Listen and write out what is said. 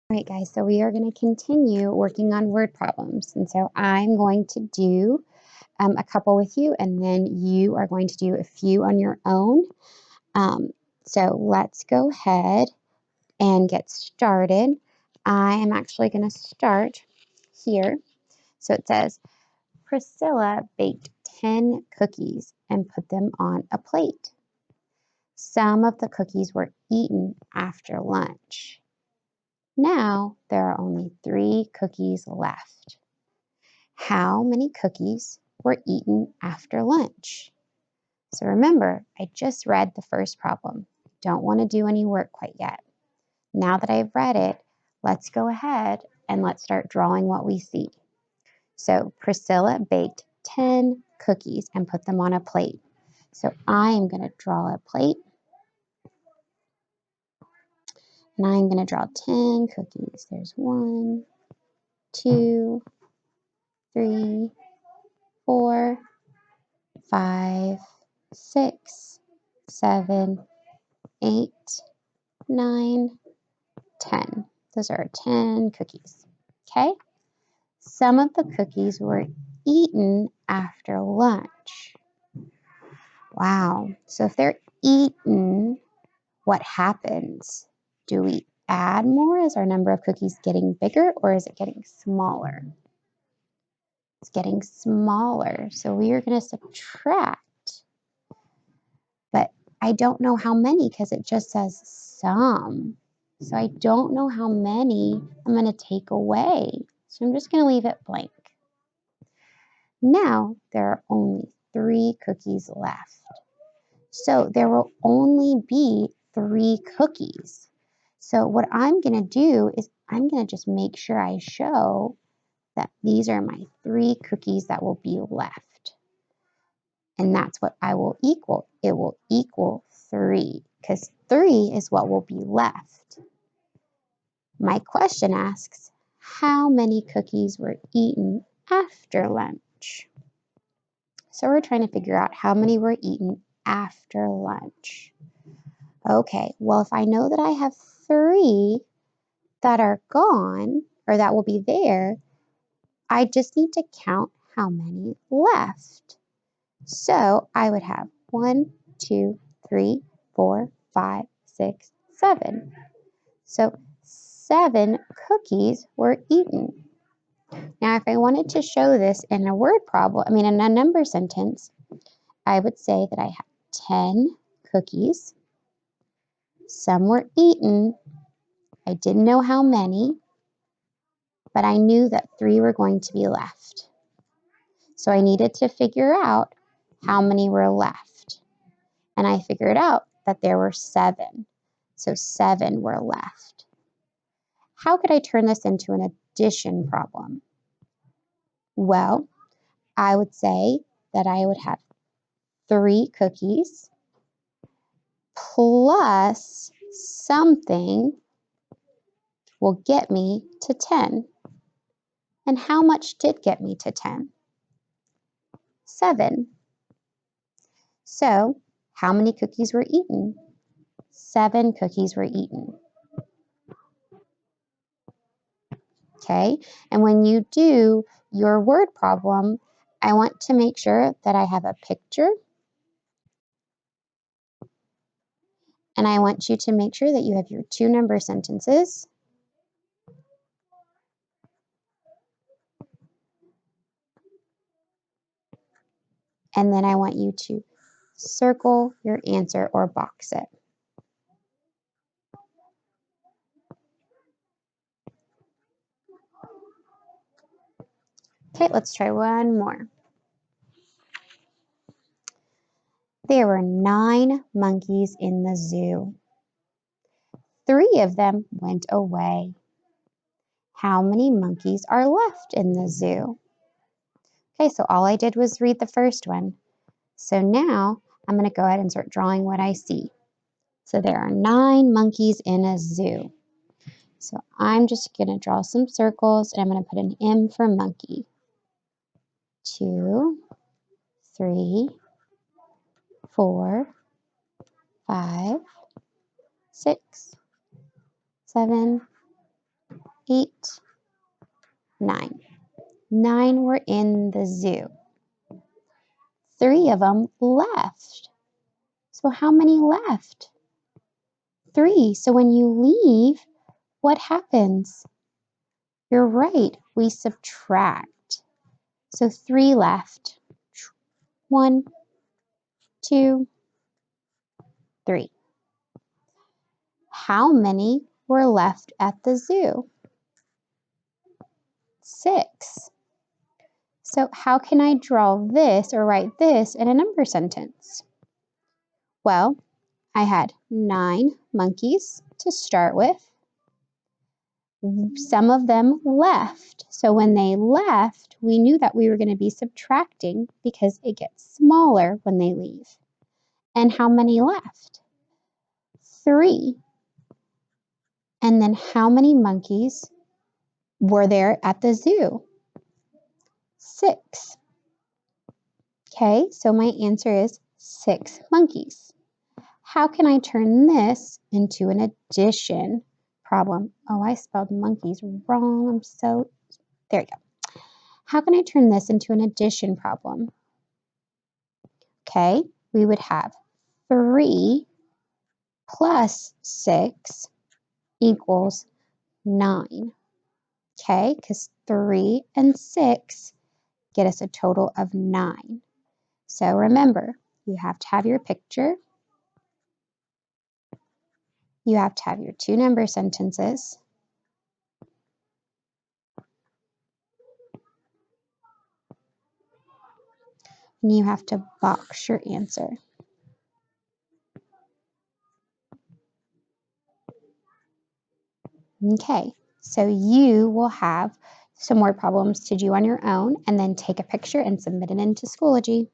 All right, guys, so we are going to continue working on word problems. And so I'm going to do a couple with you, and then you are going to do a few on your own. So let's go ahead and get started. I am actually going to start here. So it says, Priscilla baked 10 cookies and put them on a plate. Some of the cookies were eaten after lunch. Now there are only 3 cookies left. How many cookies were eaten after lunch? So remember, I just read the first problem. Don't want to do any work quite yet. Now that I've read it, let's go ahead and let's start drawing what we see. So Priscilla baked 10 cookies and put them on a plate. So I am going to draw a plate. And I'm going to draw 10 cookies. There's 1, 2, 3, 4, 5, 6, 7, 8, 9, 10. Those are 10 cookies. Okay? Some of the cookies were eaten after lunch. Wow. So if they're eaten, what happens? Do we add more? Is our number of cookies getting bigger, or is it getting smaller? It's getting smaller. So we are going to subtract. But I don't know how many because it just says some. So I don't know how many I'm going to take away. So I'm just going to leave it blank. Now there are only 3 cookies left. So there will only be 3 cookies. So what I'm going to do is I'm going to just make sure I show that these are my 3 cookies that will be left. And that's what I will equal. It will equal 3 because 3 is what will be left. My question asks, how many cookies were eaten after lunch? So we're trying to figure out how many were eaten after lunch. Okay, well, if I know that I have 3 that are gone or that will be there, I just need to count how many left. So I would have 1, 2, 3, 4, 5, 6, 7. So 7 cookies were eaten. Now, if I wanted to show this in a word problem, in a number sentence, I would say that I have 10 cookies. Some were eaten. I didn't know how many, but I knew that 3 were going to be left. So I needed to figure out how many were left. And I figured out that there were 7. So 7 were left. How could I turn this into an addition problem? Well, I would say that I would have 3 cookies plus something will get me to 10. And how much did get me to 10? 7. So, how many cookies were eaten? 7 cookies were eaten. Okay, and when you do your word problem, I want to make sure that I have a picture, and I want you to make sure that you have your 2 number sentences. And then I want you to circle your answer or box it. Okay, let's try one more. There were 9 monkeys in the zoo. 3 of them went away. How many monkeys are left in the zoo? Okay, so all I did was read the first one. So now I'm going to go ahead and start drawing what I see. So there are 9 monkeys in a zoo. So I'm just going to draw some circles, and I'm going to put an M for monkey. 2, 3, 4, 5, 6, 7, 8, 9. 9 were in the zoo. 3 of them left. So how many left? 3. So when you leave, what happens? You're right, we subtract. So 3 left. 1, 2, 3. How many were left at the zoo? 6. So how can I draw this or write this in a number sentence? Well, I had 9 monkeys to start with. Some of them left. So when they left, we knew that we were going to be subtracting because it gets smaller when they leave. And how many left? 3. And then how many monkeys were there at the zoo? 6. Okay, so my answer is 6 monkeys. How can I turn this into an addition problem? Oh, I spelled monkeys wrong. There you go. How can I turn this into an addition problem? Okay, we would have 3 plus 6 equals 9. Okay, because 3 and 6 get us a total of 9. So remember, you have to have your picture. You have to have your 2 number sentences. And you have to box your answer. Okay, so you will have some more problems to do on your own and then take a picture and submit it into Schoology.